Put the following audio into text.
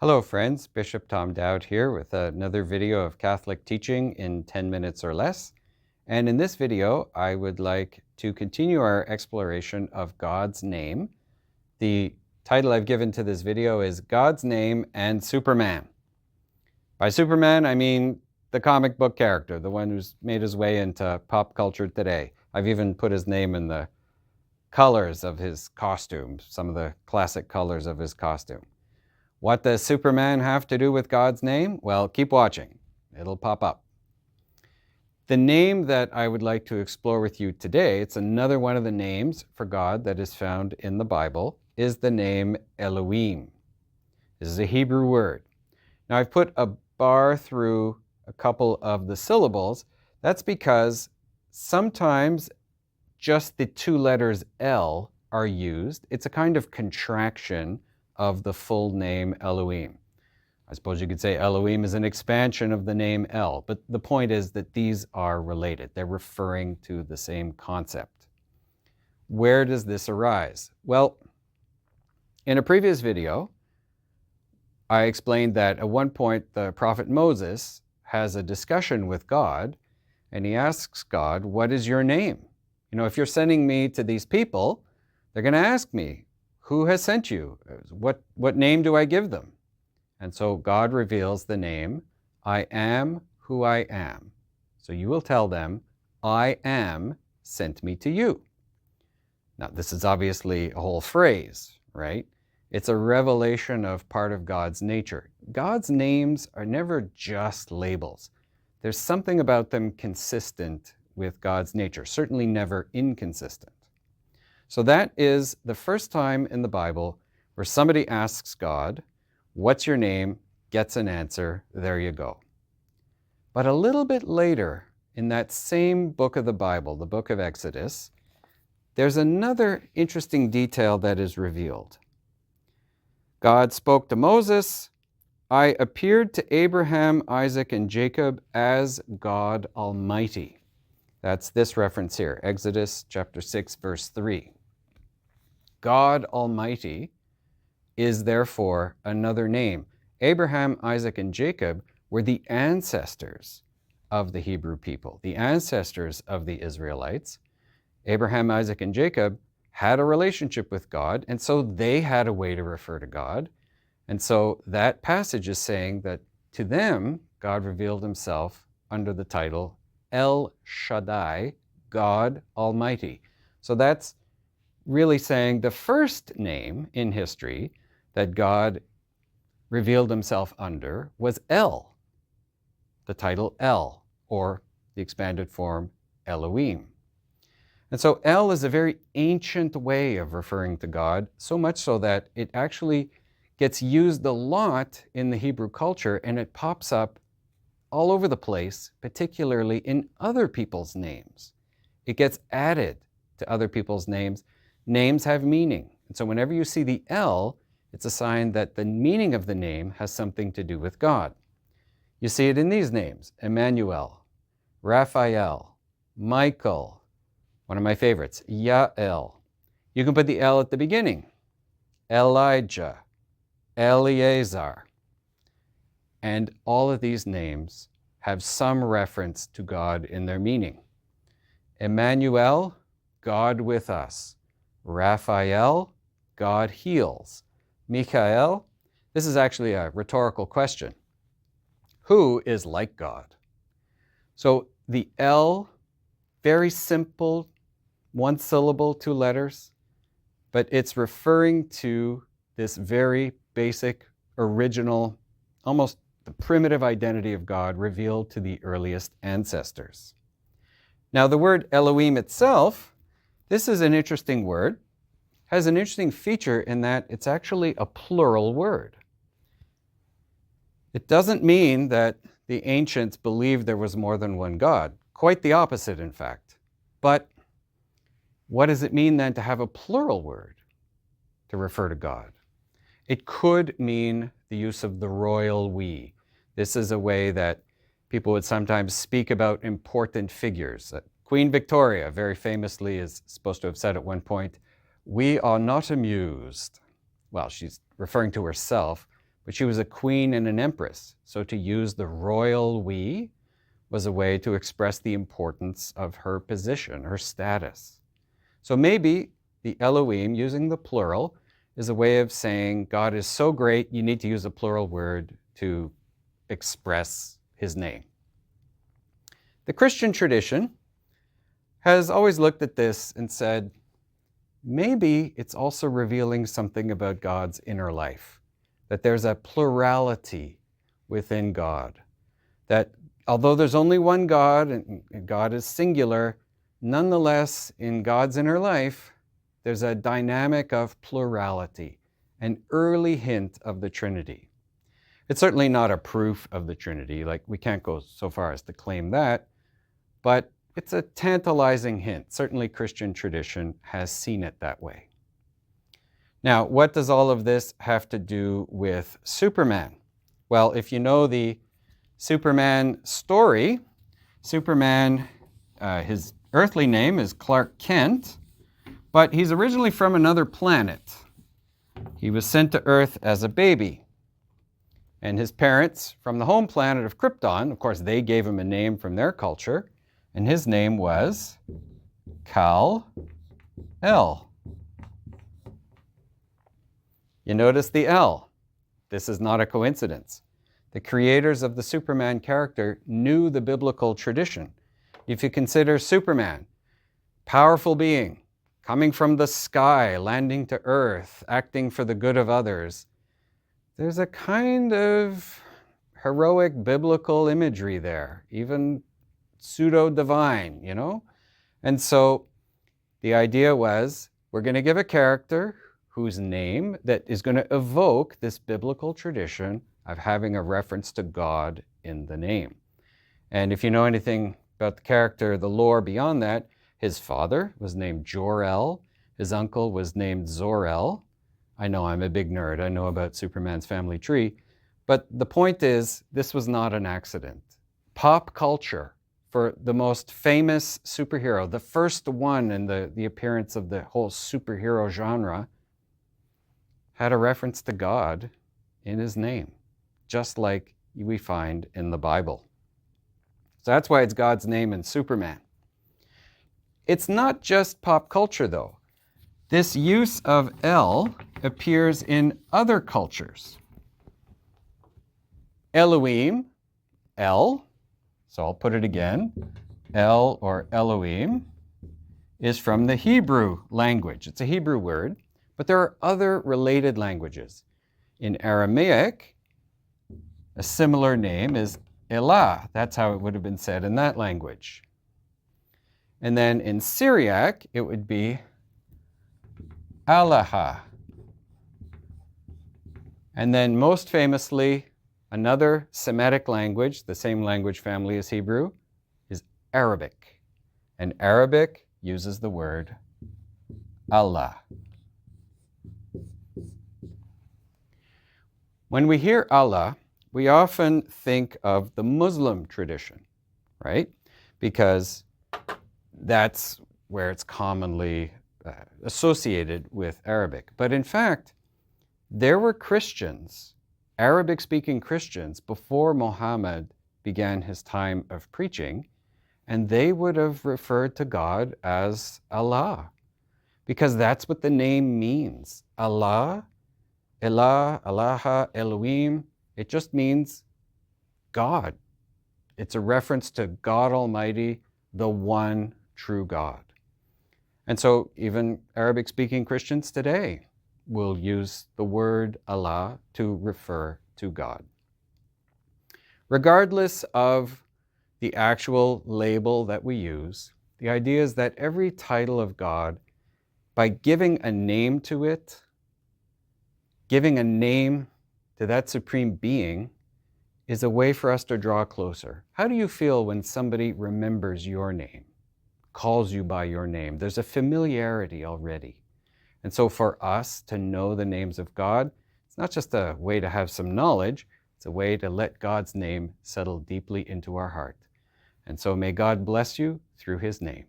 Hello friends, Bishop Tom Dowd here with another video of Catholic teaching in 10 minutes or less. And in this video, I would like to continue our exploration of God's name. The title I've given to this video is God's Name and Superman. By Superman, I mean the comic book character, the one who's made his way into pop culture today. I've even put his name in the colors of his costume, some of the classic colors of his costume. What does Superman have to do with God's name? Well, keep watching. It'll pop up. The name that I would like to explore with you today, it's another one of the names for God that is found in the Bible, is the name Elohim. This is a Hebrew word. Now, I've put a bar through a couple of the syllables. That's because sometimes just the two letters El are used. It's a kind of contraction of the full name Elohim. I suppose you could say Elohim is an expansion of the name El, but the point is that these are related. They're referring to the same concept. Where does this arise? Well, in a previous video, I explained that at one point the prophet Moses has a discussion with God, and he asks God, "What is your name? You know, if you're sending me to these people, they're going to ask me, who has sent you? What name do I give them?" And so God reveals the name, I am who I am. So you will tell them, I am sent me to you. Now, this is obviously a whole phrase, right? It's a revelation of part of God's nature. God's names are never just labels. There's something about them consistent with God's nature, certainly never inconsistent. So that is the first time in the Bible where somebody asks God, "What's your name?" gets an answer, there you go. But a little bit later, in that same book of the Bible, the book of Exodus, there's another interesting detail that is revealed. God spoke to Moses, "I appeared to Abraham, Isaac, and Jacob as God Almighty." That's this reference here, Exodus chapter 6, verse 3. God Almighty is therefore another name. Abraham, Isaac, and Jacob were the ancestors of the Hebrew people, the ancestors of the Israelites. Abraham, Isaac, and Jacob had a relationship with God, and so they had a way to refer to God. And so that passage is saying that to them, God revealed himself under the title El Shaddai, God Almighty. So that's really saying the first name in history that God revealed himself under was El, the title El, or the expanded form Elohim. And so El is a very ancient way of referring to God, so much so that it actually gets used a lot in the Hebrew culture, and it pops up all over the place, particularly in other people's names. It gets added to other people's names. Names have meaning. And so whenever you see the El, it's a sign that the meaning of the name has something to do with God. You see it in these names, Emmanuel, Raphael, Michael, one of my favorites, Yael. You can put the El at the beginning, Elijah, Eleazar. And all of these names have some reference to God in their meaning. Emmanuel, God with us. Raphael, God heals. Michael, this is actually a rhetorical question. Who is like God? So the El, very simple, one syllable, two letters, but it's referring to this very basic, original, almost the primitive identity of God revealed to the earliest ancestors. Now the word Elohim itself, this is an interesting word, has an interesting feature in that it's actually a plural word. It doesn't mean that the ancients believed there was more than one God. Quite the opposite, in fact. But what does it mean then to have a plural word to refer to God? It could mean the use of the royal we. This is a way that people would sometimes speak about important figures. Queen Victoria very famously is supposed to have said at one point, "We are not amused." Well, she's referring to herself, but she was a queen and an empress. So to use the royal we was a way to express the importance of her position, her status. So maybe the Elohim, using the plural, is a way of saying God is so great, you need to use a plural word to express his name. The Christian tradition has always looked at this and said, maybe it's also revealing something about God's inner life, that there's a plurality within God, that although there's only one God and God is singular, nonetheless, in God's inner life, there's a dynamic of plurality, an early hint of the Trinity. It's certainly not a proof of the Trinity, like we can't go so far as to claim that, but it's a tantalizing hint. Certainly Christian tradition has seen it that way. Now, what does all of this have to do with Superman? Well, if you know the Superman story, Superman, his earthly name is Clark Kent, but he's originally from another planet. He was sent to Earth as a baby. And his parents from the home planet of Krypton, of course, they gave him a name from their culture, and his name was Kal-El. You notice the L. This is not a coincidence. The creators of the Superman character knew the biblical tradition. If you consider Superman, powerful being, coming from the sky, landing to earth, acting for the good of others, there's a kind of heroic biblical imagery there, even pseudo-divine, you know? And so the idea was, we're going to give a character whose name that is going to evoke this biblical tradition of having a reference to God in the name. And if you know anything about the character, the lore beyond that, his father was named Jor-El, his uncle was named Zor-El. I know I'm a big nerd, I know about Superman's family tree, but the point is, this was not an accident. Pop culture, for the most famous superhero, the first one in the appearance of the whole superhero genre, had a reference to God in his name, just like we find in the Bible. So that's why it's God's name in Superman. It's not just pop culture, though. This use of El appears in other cultures. Elohim, El, so I'll put it again, El or Elohim, is from the Hebrew language. It's a Hebrew word, but there are other related languages. In Aramaic, a similar name is Elah. That's how it would have been said in that language. And then in Syriac, it would be Allah. And then most famously, another Semitic language, the same language family as Hebrew, is Arabic. And Arabic uses the word Allah. When we hear Allah, we often think of the Muslim tradition, right? Because that's where it's commonly associated with Arabic. But in fact, there were Christians, Arabic-speaking Christians, before Muhammad began his time of preaching, and they would have referred to God as Allah, because that's what the name means. Allah, Elah, Allah, Elohim, it just means God. It's a reference to God Almighty, the one true God. And so even Arabic-speaking Christians today will use the word Allah to refer to God. Regardless of the actual label that we use, the idea is that every title of God, by giving a name to it, giving a name to that supreme being, is a way for us to draw closer. How do you feel when somebody remembers your name, calls you by your name? There's a familiarity already. And so for us to know the names of God, it's not just a way to have some knowledge, it's a way to let God's name settle deeply into our heart. And so may God bless you through his name.